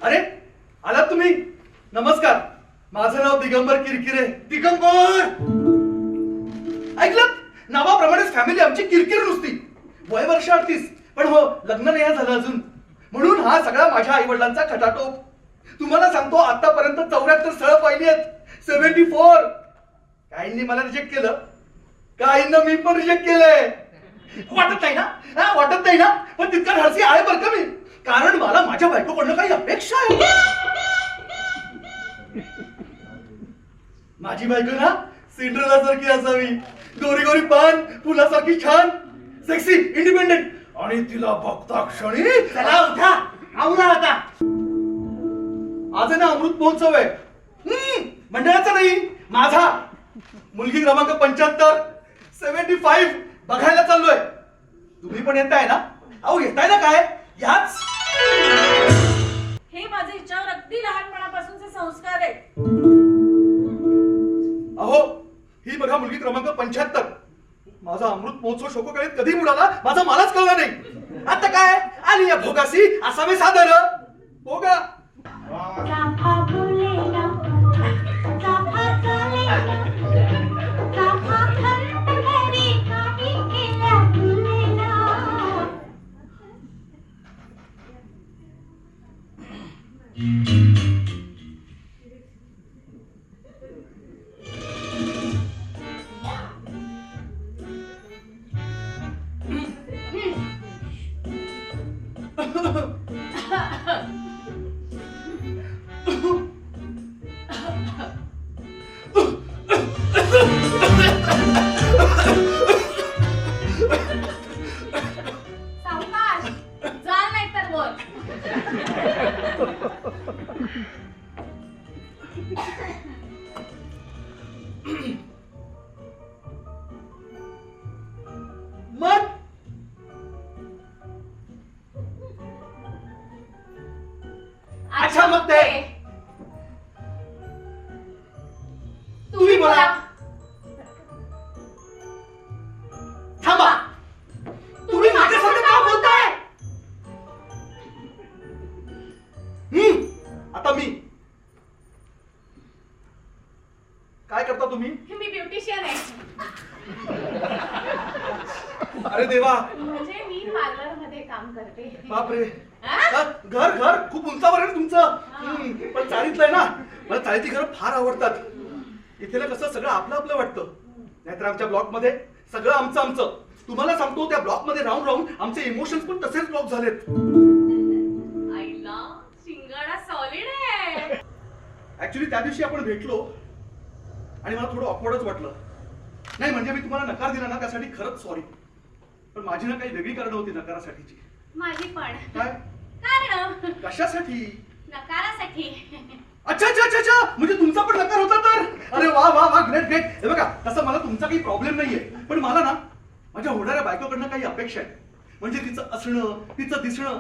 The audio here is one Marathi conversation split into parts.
अरे आलात तुम्ही. नमस्कार, माझं नाव दिगंबर किरकिरे. दिगंबर ऐकलं, नावाप्रमाणेच फॅमिली आमची किरकिर नुसती. वय वर्ष 38, पण हो लग्न नाही झालं अजून, म्हणून हा सगळा माझ्या आई वडिलांचा खटाटोप. तुम्हाला सांगतो आतापर्यंत 74 स्थळं पाहिली आहेत. 74. काहींनी मला रिजेक्ट केलं, काहींना मी पण रिजेक्ट केलंय. वाटत नाही ना, वाटत नाही ना, पण तितका धाडसी आहे बरं का मी. कारण मला माझ्या बायकोकडनं काही अपेक्षा आहे. माझी बायको ना सिंड्रेला सारखी असावी, गोरी गोरी पान, फुलासारखी छान, सेक्सी, इंडिपेंडेंट, आणि तिला बघता क्षणी चला उठा, आवरा आता. आज आहे ना अमृत महोत्सव आहे. मंडळाचा नाही, माझा. मुलगी क्रमांक 75, 75 बघायला चाललोय. तुम्ही पण येताय ना? अहो येताय ना, काय याच. हे माझे हिच्यावर अगदी लहानपणापासूनचे संस्कार आहेत. अहो ही बघा मुलगी क्रमांक 75. माझा अमृत महोत्सव शोकोकळीत कधी बुडाला माझा मलाच कळला नाही. आता काय आली या भोगासी असावे सादर. भोगा सावकाश, जाल नाही तर वर. मग अच्छा मग ते तुम्ही बोला. थांबा, तुम्ही माझ्यासंग का बोलताय? आता मी काय करता तुम्ही? मी ब्युटिशियन आहे. अरे देवा, म्हणजे मी पार्लर मध्ये काम करते. बापरे. घर घर खूप उंचावर आहे ना तुमचं. पण चाळीतलं आहे ना, मला चाळीतली घरं फार आवडतात. इथे ना कसं सगळं आपलं आपलं वाटतं. नाहीतर आमच्या ब्लॉक मध्ये सगळं आमचं आमचं. तुम्हाला सांगतो त्या ब्लॉक मध्ये राहून राहून आमचे इमोशन्स पण तसेच ब्लॉक झालेत. आईला शिंगाडा सॉलिड आहे. ऍक्च्युली त्या दिवशी आपण भेटलो आणि मला थोडं ऑकवर्डच वाटलं. नाही म्हणजे मी तुम्हाला नकार दिला ना, त्यासाठी खरंच सॉरी. पण माझी ना काही वेगळी कारणं होती नकारासाठीची. माझी पण. काय कारण कशासाठी? नकारासाठी. अच्छा अच्छा अच्छा अच्छा, म्हणजे तुमचा पण नकार होता तर? अरे वा वा वा, ग्रेट ग्रेट. हे बघा, तसं मला तुमचा काही प्रॉब्लेम नाहीये, पण मला ना माझ्या होणाऱ्या बायकोकडनं काही अपेक्षा आहे. म्हणजे तिचं असणं, तिचं दिसणं,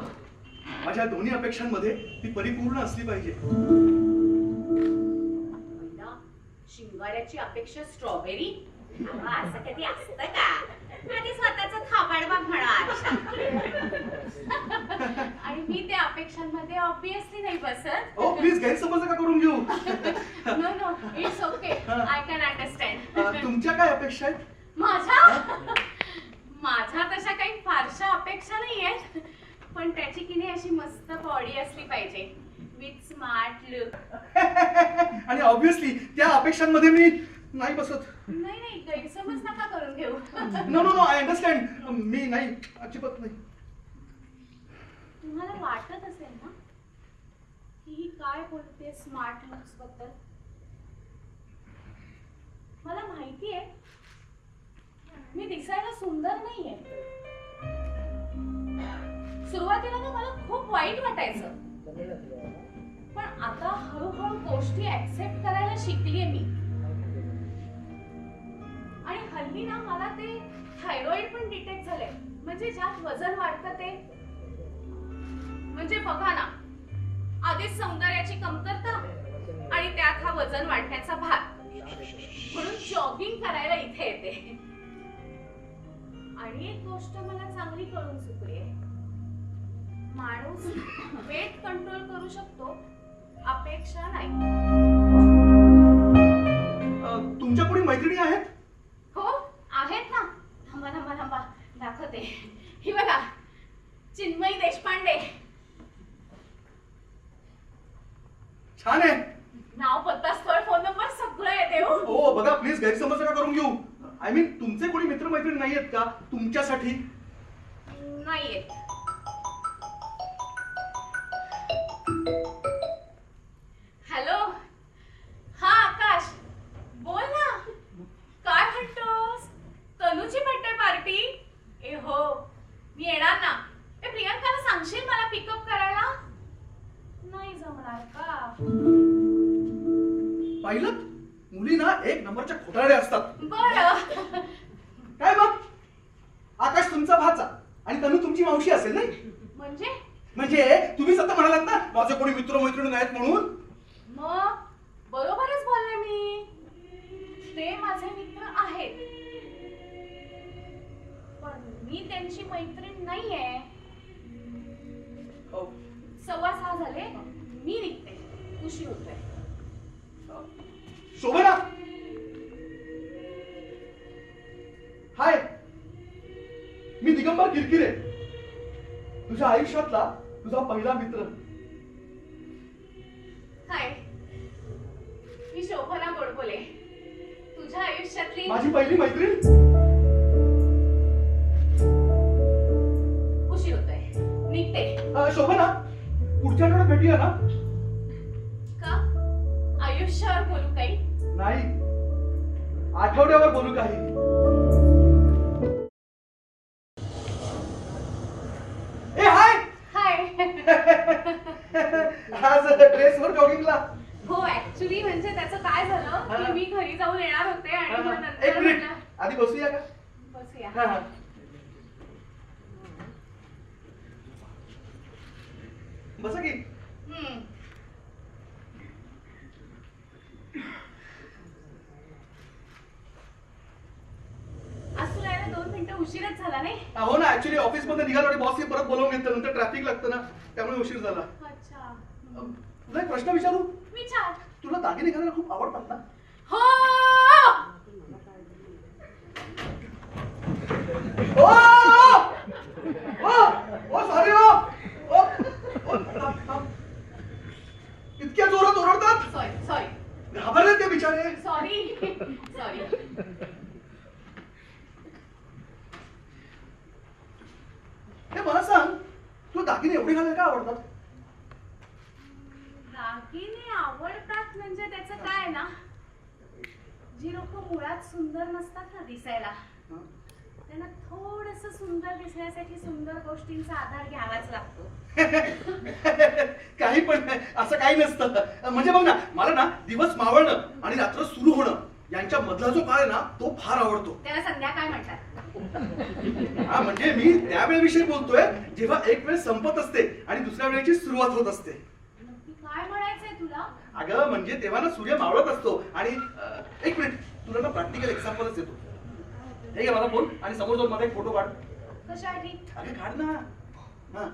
माझ्या दोन्ही अपेक्षांमध्ये ती परिपूर्ण असली पाहिजे. शिंगाड्याची अपेक्षा स्ट्रॉबेरी? असं कधी असतं का? आधी स्वतःचा थापाड बघ म्हणा. आणि मी त्या अपेक्षांमध्ये ऑब्विसली नाही बसत. ओ प्लीज, गैरसमज नका करून घेऊ. No no, it's okay, I can understand. तुमच्या काय अपेक्षा आहेत? माझ्या तशा काही फारशा अपेक्षा नाहीयेत, पण त्याची की नाही अशी मस्त बॉडी असली पाहिजे विथ स्मार्ट लुक. आणि ऑब्विसली त्या अपेक्षांमध्ये मी नाही बसत. नाही नाही, गैरसमज नका करून घेऊ. No no no, I understand. मी नाही, अजिबात नाही. तुम्हाला वाटत असेल ना की ही काय बोलते स्मार्ट लुक्स बद्दल? मला माहिती आहे मी दिसायला सुंदर नाहीये. सुरुवातीला ना मला खूप वाईट वाटायचं, पण आता हळूहळू गोष्टी ऍक्सेप्ट करायला शिकलीये मी. आणि हल्ली ना मला ते थायरॉइड पण डिटेक्ट झालंय. म्हणजे ज्यात वजन वाढतं ते. म्हणजे बघा ना, आधीच सौंदर्याची कमतरता आणि त्यात हा वजन वाढण्याचा भार. म्हणून जॉगिंग करायला इथे येते. आणि एक गोष्ट मला चांगली कळून चुकली आहे, माणूस वेट कंट्रोल करू शकतो, अपेक्षा नाही. तुमच्या कोणी मैत्रिणी आहेत? हो आहेत ना. थांबा थांबा थांबा दाखवते. ही बघा, चिन्मयी देशपांडे. छान आहे. नाव, पत्ता, स्थळ, फोन नंबर सगळं येते. हो हो बघा, प्लीज गैरसमज नका करून घेऊ. आय मीन, तुमचे कोणी मित्रमैत्रिणी नाही आहेत का तुमच्यासाठी? नाहीये. हॅलो, हा आकाश, बोल ना. काय म्हणतोस? तनुची बर्थडे पार्टी? ए हो, मी येणार ना. ए प्रियंकाला सांगशील मला पिकअप करायला? नाही जमणार का? पाहिलं, मुली ना एक नंबरच्या खोटारड्या असतात. बरं. काय मग, आकाश तुमचा भाचा आणि तनु तुमची मावशी असेल नाही? म्हणजे तुम्ही आता म्हणालात ना माझे कोणी मित्रमैत्रिणी नाहीत म्हणून. मग बरोबरच बोलले मी. ते माझे मित्र आहेत, पण मी त्यांची मैत्रीण नाहीये. 6:15 झाले, मी निघते. उशीर होतोय. शोभना, हाय, मी दिगंबर किरकिरे, तुझ्या आयुष्यातला तुझा पहिला मित्र. हाय, मी शोभना गोडबोले, तुझ्या आयुष्यातली माझी पहिली मैत्रीण. उशीर होतोय, निघते. शोभना, पुढच्या आठवड्यात भेटूया ना? का? आयुष्यावर बोलू काही? नाही, आठवड्यावर बोलू काही. ए हाय. हाय. आज ड्रेसवर जॉगिंगला. हो, ऍक्च्युली म्हणजे त्याचं काय झालं की मी घरी जाऊन येणार होते आणि मग एक नंतर मिनिट, म्हणलं, आधी बसूया का? बसूया. हा. बसा की. हम्म. आज तुला यायला 2 मिनिटं उशीरच झाला नाही? हो ना, ऍक्च्युली ऑफिस मध्ये निघालो आणि बॉसने परत बोलावून घेतलं, नंतर ट्रॅफिक लागतं ना, त्यामुळे उशीर झाला. अच्छा. तुला एक प्रश्न विचारू? विचार. तुला दागिने घालायला खूप आवडतात ना? हो. ओ सॉरी. इतक्या जोरात ओरडतात? सॉरी घाबरले ते बिचारे. सॉरी. हे मला सांग, तुला दागिने एवढे घालायला का आवडतात? दागिने आवडतात म्हणजे त्याचं काय ना, जी लोक मुळात सुंदर नसतात ना दिसायला, त्यांना थोडस सुंदर दिसण्यासाठी सुंदर गोष्टींचा आधार घ्यावाच लागतो. काही पण असं काही नसतं. म्हणजे बघ ना, मला ना दिवस मावळणं आणि रात्र सुरू होणं यांच्या मधला जो काळ आहे ना, तो फार आवडतो. त्याला संध्याकाळ म्हणतात. हा, म्हणजे मी त्या वेळेविषयी बोलतोय जेव्हा एक वेळ संपत असते आणि दुसऱ्या वेळेची सुरुवात होत असते. नक्की काय म्हणायचंय तुला? अगं म्हणजे तेव्हा ना सूर्य मावळत असतो आणि एक मिनिट, तुला ना प्रॅक्टिकल एक्झाम्पलच देतो. हे घे माझा फोन आणि समोर जाऊन माझा एक फोटो काढ. कशासाठी? अरे काढ ना. हा,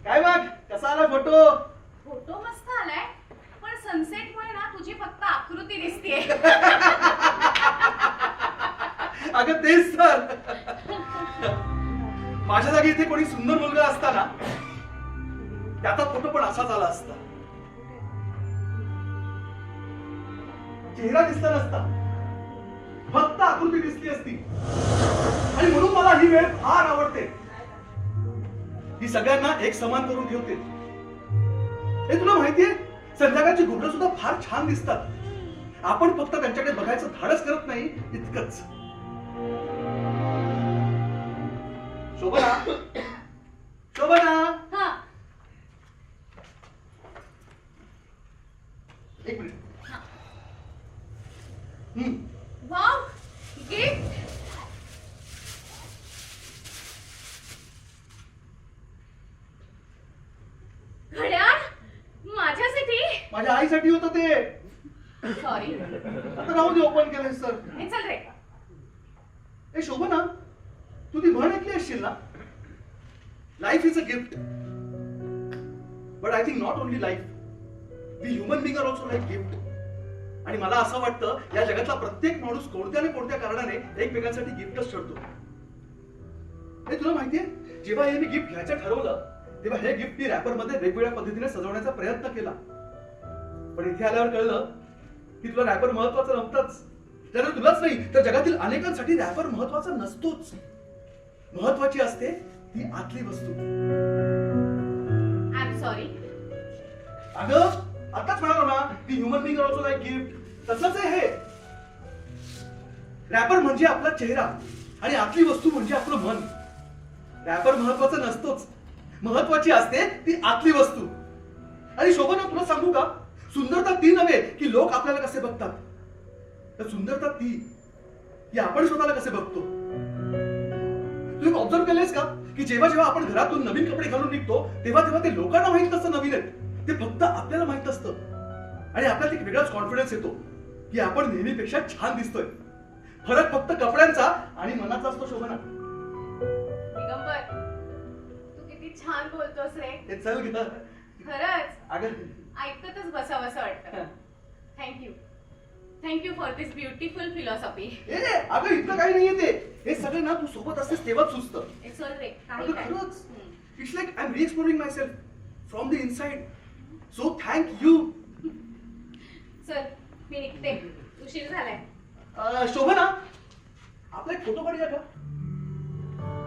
काय बघ कसा आला फोटो? फोटो मस्त आलाय, पण सनसेट मुळे ना तुझी फक्त आकृती दिसतेय. अगं तेच तर. माझ्या जागी इथे कोणी सुंदर मुलगा असता ना, त्याचा फोटो पण असाच आला असता. चेहरा दिसला नसता, फक्त आकृती दिसली असती. आणि म्हणून मला ही वेळ फार आवडते. ही सगळ्यांना एक समान करून ठेवते. हे तुला माहितीये, संध्याकाळची घुबडं सुद्धा फार छान दिसतात. आपण फक्त त्यांच्याकडे बघायचं धाडस करत नाही, इतकंच. शोभना, शोभना, हा. एक मिनिट. Wow, gift. घड्याळ माझ्यासाठी? माझ्या आईसाठी होतं ते. सॉरी. आता राहू दे, ओपन केलंय सर. हे चल रे. ए शोभना, तू ती म्हण ऐकली असशील ना, life is a gift. But I think not only life, we human being are also like gift. आणि मला असं वाटतं या जगातला प्रत्येक माणूस कोणत्या ना कोणत्या कारणाने एकमेकांसाठी गिफ्टच ठरतो. हे तुला माहितीये, जेव्हा हे मी गिफ्ट घ्यायचं ठरवलं तेव्हा हे गिफ्ट मी रॅपर मध्ये वेगवेगळ्या पद्धतीने सजवण्याचा प्रयत्न केला. पण इथे आल्यावर कळलं की तुला रॅपर महत्वाचं नव्हतंच. जर तुलाच नाही तर जगातील अनेकांसाठी रॅपर महत्वाचा नसतोच. महत्वाची असते ती आतली वस्तू. I am sorry. अगं आताच म्हणालो ना की human being also like gift, तसंच आहे हे. रॅपर म्हणजे आपला चेहरा आणि आतली वस्तू म्हणजे आपलं मन. रॅपर महत्वाचं नसतोच, महत्वाची असते ती आतली वस्तू. आणि शोभना तुला सांगू का, सुंदरता ती नव्हे की लोक आपल्याला कसे बघतात, तर सुंदरता ती की आपण स्वतःला कसे बघतो. तुम्ही ऑब्झर्व केलेस का की जेव्हा जेव्हा आपण घरातून नवीन कपडे घालून निघतो तेव्हा तेव्हा ते लोकांना माहित नसतं नवीन आहेत, ते फक्त आपल्याला माहित असतं. आणि आपल्याला एक वेगळाच कॉन्फिडन्स येतो की आपण नेहमीपेक्षा छान दिसतोय. फरक फक्त कपड्यांचा आणि मनाचा असतो. शोभना, दिगंबर, तू किती छान बोलतोस रे. हे चल गीता. खरंच अगं ऐकतच बसावंसं वाटतं. Thank you, thank you for this beautiful philosophy. अगं इतकं काही नाहीये ते. हे सगळं ना तू सोबत असतेस तेव्हाच सुचतं. इट्स ऑल रे. काही अगं काय. खरंच, it's like I am reexploring myself from the inside. So thank you. चल मी निघते, उशीर झालाय. शोभना, आपला एक फोटो काढूया का?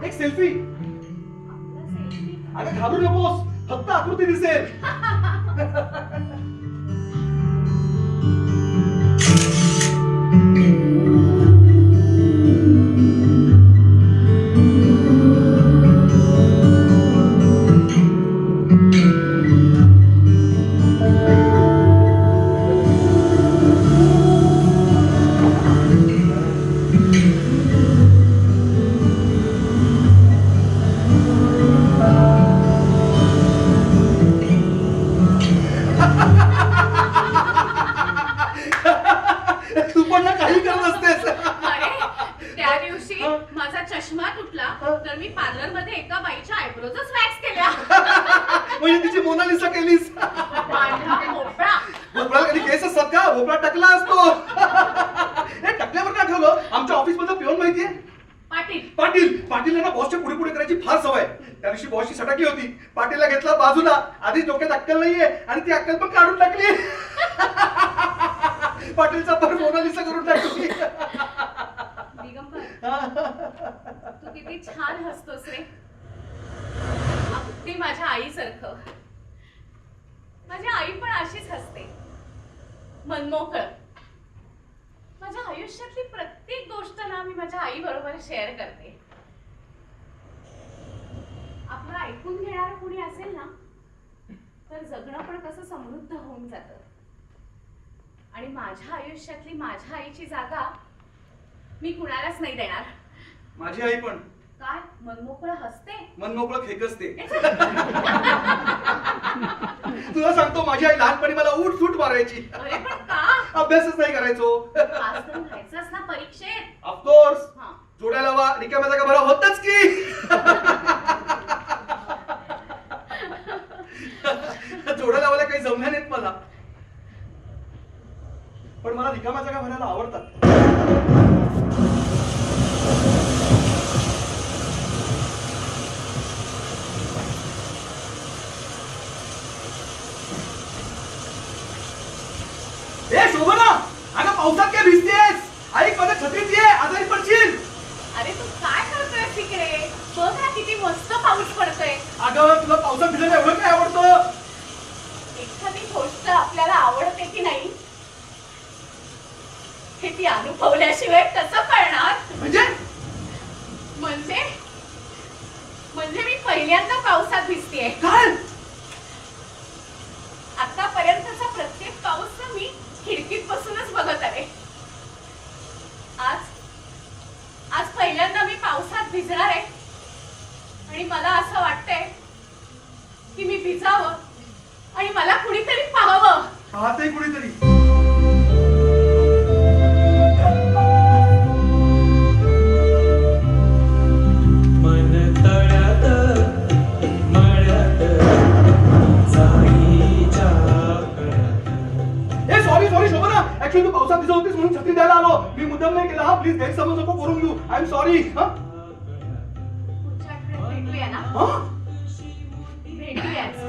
एक सेल्फी. आपला सेल्फी. अगं घाबरू नकोस, फक्त आकृती दिसेल. तू पण ना काही करत असतेस. अरे त्या दिवशी माझा चष्मा तुटला तर मी पार्लर मध्ये एका बाईच्या आयब्रोजच वॅक्स केल्या. म्हणजे तिची मोनालिसा केलीस. पांढरा भोपळा. भोपळा कधी केस असतात का? भोपळा टकला असतो. हे टकल्यावर का ठेवलं? आमच्या ऑफिस मधला पिऊन माहितीये, पाटील. पाटील ना बॉसच्या पुढे पुढे करायची फार सवय. त्या दिवशी बॉसची सटाकी होती. पाटीलला घेतला बाजूला. आधीच डोक्यात अक्कल नाहीये आणि ती अक्कल पण काढून टाकली. पाटीलचा पण मोनालिसा करून टाकली. दिगंबर, तू किती छान हसतोस रे. अगदी माझ्या आईसारखं. माझी आई पण अशीच हसते, मनमोकळं. माझ्या आयुष्यातली प्रत्येक गोष्ट ना मी माझ्या आई बरोबर शेअर करते. आपलं ऐकून घेणारं कोणी असेल ना तर जगणं पण कसं समृद्ध होऊन जातं. आणि माझ्या आयुष्यातली माझ्या आईची जागा मी कुणालाच नाही देणार. माझी आई पण काय मनमोकळं हसते, मनमोकळं खेकसते. तुला सांगतो, माझी आई लहानपणी मला उठ सूट मारायची. अरे पण का? अभ्यासच नाही करायचो. पास तर व्हायचंच ना परीक्षेत. ऑफकोर्स. हा. जोड्या लावा, रिकाम्या जागा भरा होतच की. जोड्या लावायला काही जमल्या नाहीत मला, पण मला रिकाम्या जागा भरायला आवडतात. ए शोभना, अगं पावसात काय भिजतेस? ऐक, माझ्या छत्रीत ये, आजारी पडशील. अरे तू काय करतोय तिकडे? बघ ना किती मस्त पाऊस पडतोय. अगं तुला पावसात भिजायला एवढं काय आवडतं? एखादी गोष्ट आपल्याला आवडते की नाही हे ती अनुभवल्याशिवाय कसं कळणार? म्हणजे म्हणजे मी पहिल्यांदा पावसात भिजतेय. काय? आतापर्यंतचा प्रत्येक पाऊस ना मी खिडकीत बसूनच बघत आहे. आज पहिल्यांदा मी पावसात भिजणार आहे आणि मला असं वाटतंय की मी भिजावं आणि मला कुणीतरी पाहावं. पाहतंय कुणीतरी. ऍक्च्युअली तू पावसात भिजत होतीस म्हणून छत्री द्यायला आलो. मी मुद्दाम नाही केला. हा प्लीज गैरसमज नको करून घेऊ. I am sorry. हा पुढच्या आठवड्यात भेटूया ना? हा भेटूयाच.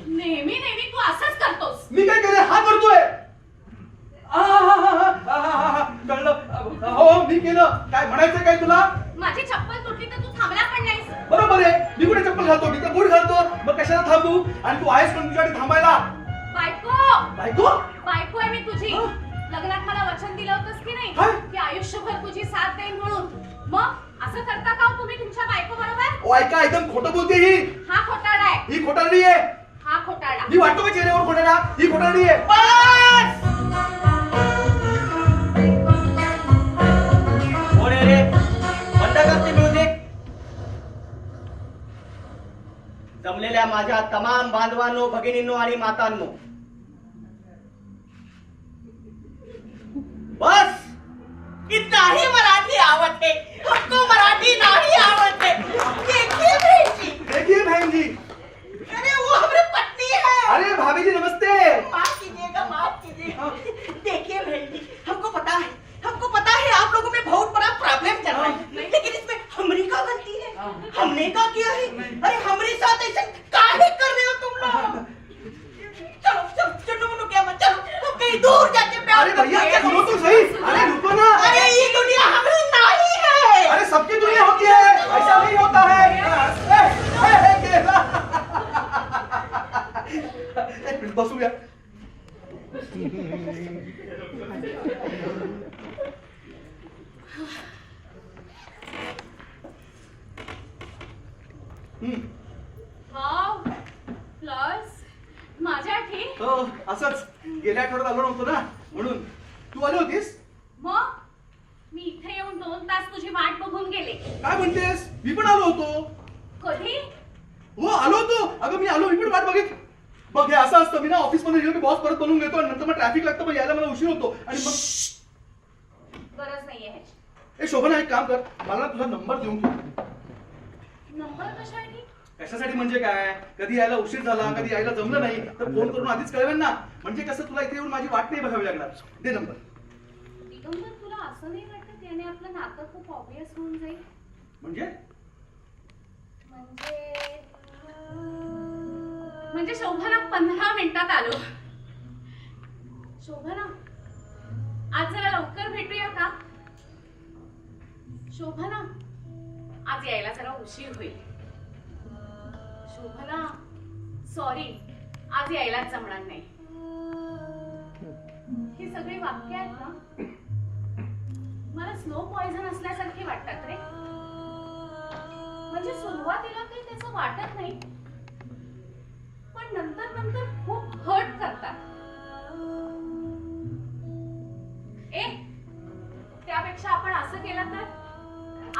नेहमी नेहमी तू असंच करतोस. मी काय केलं? हा करतोय. कळलं. हो मी केलं. काय म्हणायचं काय तुला? माझी चप्पल तुटली तर तू थांबला पण नाहीस. बरोबर आहे. मी कुठे चप्पल घालतो? मी तर बूट घालतो. मग कशाला थांबू? आणि तू आहेस पण तुझ्यासाठी थांबायला. बायको बायको बायको आहे मी तुझी. हं? लग्नात मला वचन दिलं होतंस की नाही काय? की आयुष्यभर तुझी साथ देईन म्हणून. मग असं करता का हो तुम्ही तुमच्या बायको बरोबर? ओ ऐका, एकदम खोटं बोलते ही. हा खोटारडा आहे. ही खोटारडी आहे. हा खोटारडा. मी वाटतो का चेहऱ्यावर खोटारडा? ही खोटारडी आहे. कोण आहे रे? बंद कर ते म्युझिक. जमलेल्या माझ्या तमाम बांधवांनो, भगिनींनो आणि मातांनो, बस इतना ही मराठी आवडते. हमको मराठी नहीं आवडते. देखिए बेटी, देखिए बहन जी. अरे वो हमारी पत्नी है. अरे भाभी जी नमस्ते. माफ कीजिएगा, माफ कीजिएगा. देखिए बहन जी, हमको पता है आप लोगों में बहुत बड़ा प्रॉब्लम चल रहा है, लेकिन इसमें हमारी क्या गलती है? हमने क्या किया है? अरे हमारे साथ ऐसा काहे कर रहे हो तुम लोग? चलो चलो चलो मुन्नू, क्या मत चलो, हम कहीं दूर जाके प्यार अरे भैया करते हैं. सुनो तो सही. अरे रुको ना. अरे ये दुनिया हमारी नहीं है. अरे सबकी दुनिया होती है. ऐसा नहीं होता है. केला. एक मिनिट बसूया. वाव प्लस माझ्या ठीक. हो असंच गेल्या आठवड्यात आलो नव्हतो ना म्हणून. तू आली होतीस? मग मी इथे येऊन 2 तास तुझी वाट बघून गेले. काय म्हणतेस? मी पण आलो होतो. कधी? हो आलो होतो. अगं मी आलो. मी पण वाट बघित. बघ हे असं असतं. मी ना ऑफिस मध्ये गेलो की बॉस परत बनवून घेतो आणि नंतर मग ट्रॅफिक लागतं. मग यायला मला उशीर होतो आणि मग गरज नाहीये ह्याची. ए शोभना एक काम कर. मला ना तुझा नंबर देऊन ठेव. नंबर कशासाठी? कशासाठी म्हणजे काय? कधी यायला उशीर झाला, कधी यायला जमलं नाही तर फोन करून आधीच कळवेन ना. म्हणजे कसं तुला इथे येऊन माझी वाट नाही बघावी लागणार. दे नंबर. दिगंबर तुला असं नाही वाटत याने आपलं नातं खूप ऑब्वियस होऊन जाईल? म्हणजे म्हणजे शोभना 15 मिनिटात आलो. शोभना आज जरा लवकर भेटूया का? शोभना आज यायला जरा उशीर होईल. शोभना सॉरी आज यायलाच जमणार नाही. ही सगळी वाक्य आहेत ना मला स्नो पॉइझन असल्यासारखी वाटतात रे. म्हणजे सुरुवातीला काही त्याचं वाटत नाही पण नंतर नंतर खूप हर्ट करतात. त्यापेक्षा आपण असं केलं तर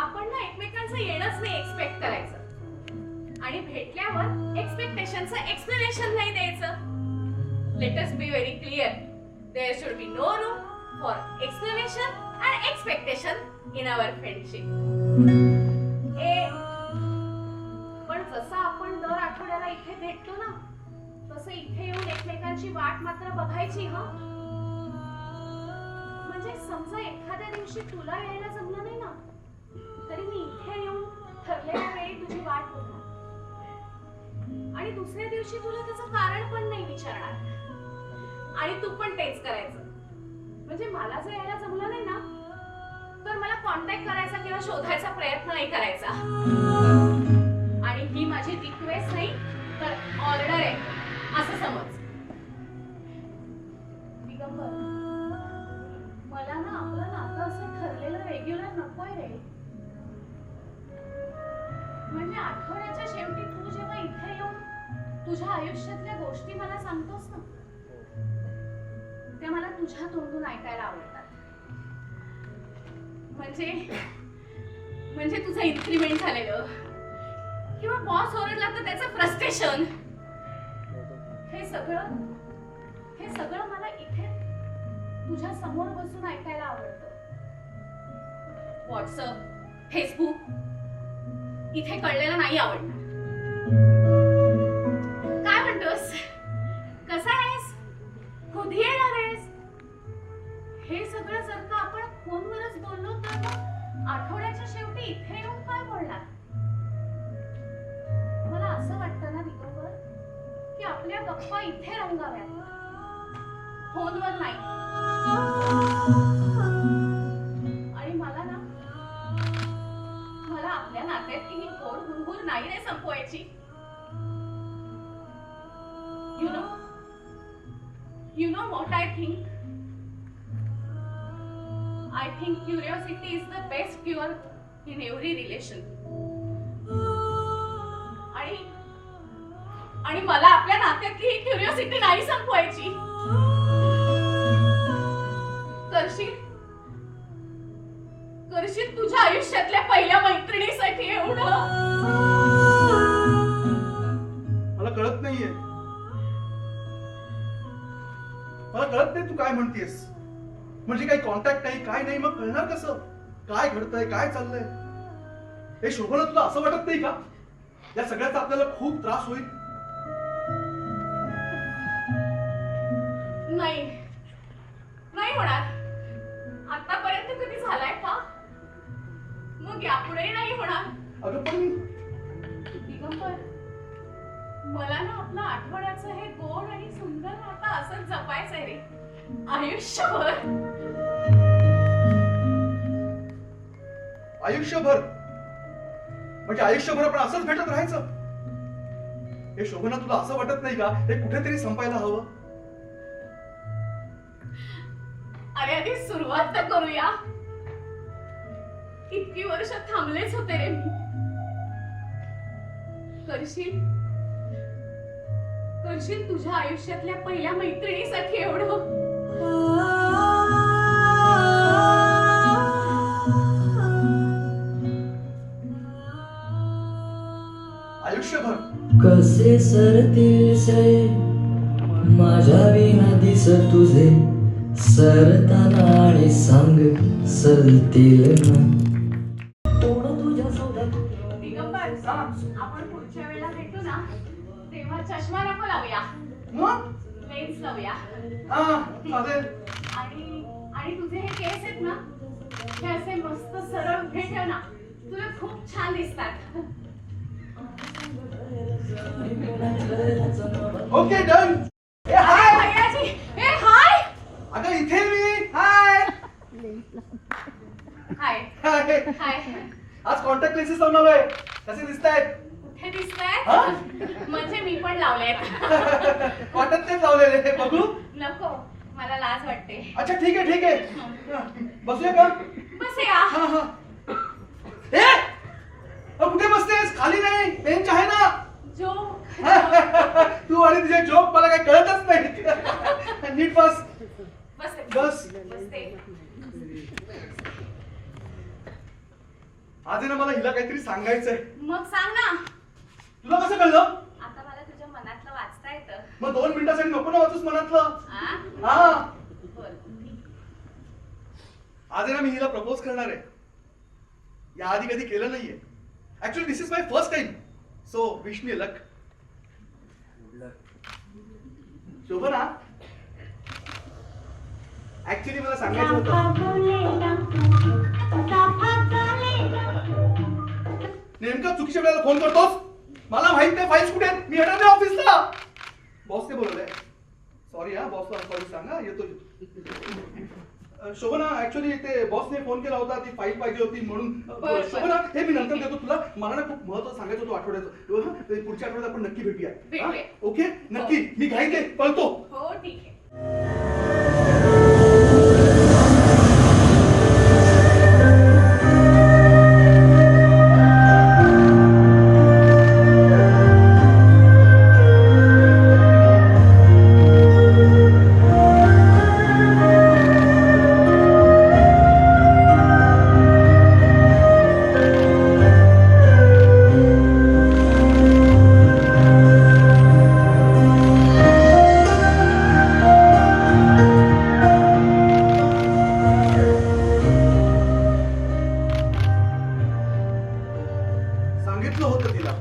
आपण ना एकमेकांचं येणंच नाही एक्सपेक्ट करायचं आणि भेटल्यावर एक्सपेक्टेशनचं एक्सप्लेनेशन नाही द्यायचं. Let us be very clear. There should be no room for explanation and expectation in our friendship. पण जसं आपण दर आठवड्याला इथे भेटतो ना तसं इथे येऊन एकमेकांची वाट मात्र बघायची. हा म्हणजे समजा एखाद्या दिवशी तुला यायला जमलं नाही ना तरी मी इथे येऊन ठरलेल्या वेळी तुझी वाट बघणार आणि दुसऱ्या दिवशी तुला त्याचं कारण पण नाही विचारणार आणि तू पण तेच करायचं. म्हणजे मला जर यायला जमलं नाही ना तर मला कॉन्टॅक्ट करायचा किंवा शोधायचा प्रयत्न नाही करायचा. आणि ही माझी रिक्वेस्ट नाही तर ऑर्डर आहे असं समज. दिगंबर मला ना आपलं नातं असं ठरलेलं रेग्युलर नकोय रे. म्हणजे आठवड्याच्या शेवटी तू जेव्हा इथे येऊन तुझ्या आयुष्यातल्या गोष्टी मला सांगतोस ना तुझ्या तोंडून ऐकायला आवडतात. म्हणजे तुझं इन्क्रीमेंट झालेलं किंवा बॉस ओरडला तर त्याचं फ्रस्ट्रेशन, हे सगळं मला इथे तुझ्या समोर बसून ऐकायला आवडतं. व्हॉट्सअप, फेसबुक इथे कळलेलं नाही आवडणार. काय म्हणतोस? कसा आहेस? कधी येणार आहेस? हे सगळं जर का आपण फोनवरच बोललो तर मग आठवड्याच्या शेवटी इथे येऊन काय बोलणार? मला असं वाटतं ना दिगंबर की आपल्या गप्पा इथे रंगाव्यात, फोनवर नाही. आणि मला आपल्या नात्यात ही गोड गुणगुण नाही रे संपवायची. You know what I think? I think curiosity is the best cure in every relation. आणि मला आपल्या नात्यातली ही क्युरिओसिटी नाही संपवायची. करशील तुझ्या आयुष्यातल्या पहिल्या मैत्रिणीसाठी एवढं? मला कळत नाहीये, मला कळत नाही तू काय म्हणतेस. म्हणजे काही कॉन्टॅक्ट नाही, काय नाही, मग कळणार कसं काय घडतंय, काय चाललंय? हे शोभना, तुला असं वाटत नाही का या सगळ्याचा आपल्याला खूप त्रास होईल? नाही होणार. आतापर्यंत कधी झालाय का? मग यापुढेही नाही होणार. अगं पण दिगंबर, मला ना आपलं आठवड्याचं हे गोड आणि सुंदर नातं असंच जपायचंय रे, आयुष्यभर. आयुष्यभर म्हणजे आयुष्यभर आपण असंच भेटत राहायचं? हे शोभना, तुला असं वाटत नाही का हे कुठेतरी संपायला हवं? अरे आधी सुरुवात तर करूया. इतकी वर्ष थांबलेच होते रे मी. करशील तुझ्या आयुष्यातल्या पहिल्या मैत्रिणीसाठी एवढं? आयुष्यभर कसे सरतील से माझ्या विना दिस तुझे, सरताना आणि सांग सरतील ना. दिगंबर, आपण पुढच्या वेळेला भेटू ना तेव्हा चष्मा नको लावूया, मग लेन्स लावूया. चालेल. आणि तुझे हे केस आहेत ना, हे असे मस्त सरळ उभे ठेव ना, तुला खूप छान दिसतात. Okay, done. ए हाय भैयाजी, ए हाय. अगं इथे मी. हाय हाय हाय. हाय. आज कॉन्टॅक्ट लेन्सेस लावून आलोय. कसे दिसतायत? कुठे दिसतायत? हा? म्हणजे मी पण लावलेत. कॉन्टॅक्ट तेच लावलेले, बघू. नको, मला लाज वाटते. अच्छा ठीक आहे, ठीक आहे. बसूया का? बस या. हा हा. ए कुठे बसतेस? खाली नाही, बेंच आहे ना. जो तू आणि तुझे जोक मला काही कळतच नाही. नीट बस. बस. बसते. आज आहे ना, मला हिला काहीतरी सांगायचंय. मग सांग ना. तुला कसं कळलं? आता मला तुझ्या मनातलं वाचता येतं. मग 2 मिनिटासाठी नको ना वाचूस मनातलं. हा? हा. बोल. आज आहे ना, मी हिला प्रपोज करणार आहे. या आधी कधी केलं नाहीये. Actually this is my first time, so wish me luck. Shobhana, actually मला सांगायचं होतं. नेमका चुकीच्या वेळेला फोन करतोस. मला माहित नाही फाईल्स कुठे आहेत. मी येणार नाही ऑफिसला. बॉसने बोलवलंय. सॉरी हा, बॉसला सॉरी सांगा, येतो. शोभना, ऍक्च्युअली ते बॉसने फोन केला होता, ती फाईल पाहिजे होती म्हणून. शोभना, हे मी नंतर देतो तुला. मला ना खूप महत्त्वाचं सांगायचं होतं आठवड्याचं. पुढच्या आठवड्यात आपण नक्की भेटूया. ओके, नक्की. मी घाईत आहे, पळतो. हो, ठीक आहे. सांगितलं होतं तिला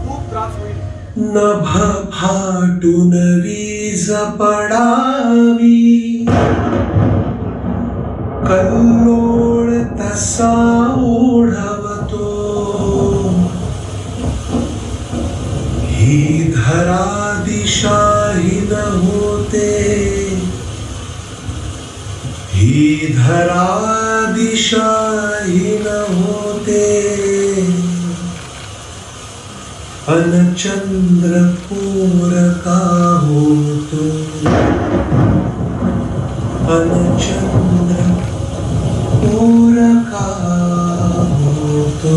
खूप त्रास होईल. नभ फाटून वीज पडावी, कल्लोळ तसा ओढवतो. ही धरा दिशाहीन होते, ही धरा दिशाहीन होते. अनचंद्र कोर का होतो, अनचंद्र कोर का होतो.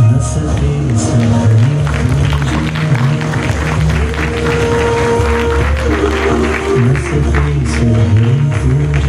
नसते सवयी तुझी, नसते सवयी तुझी.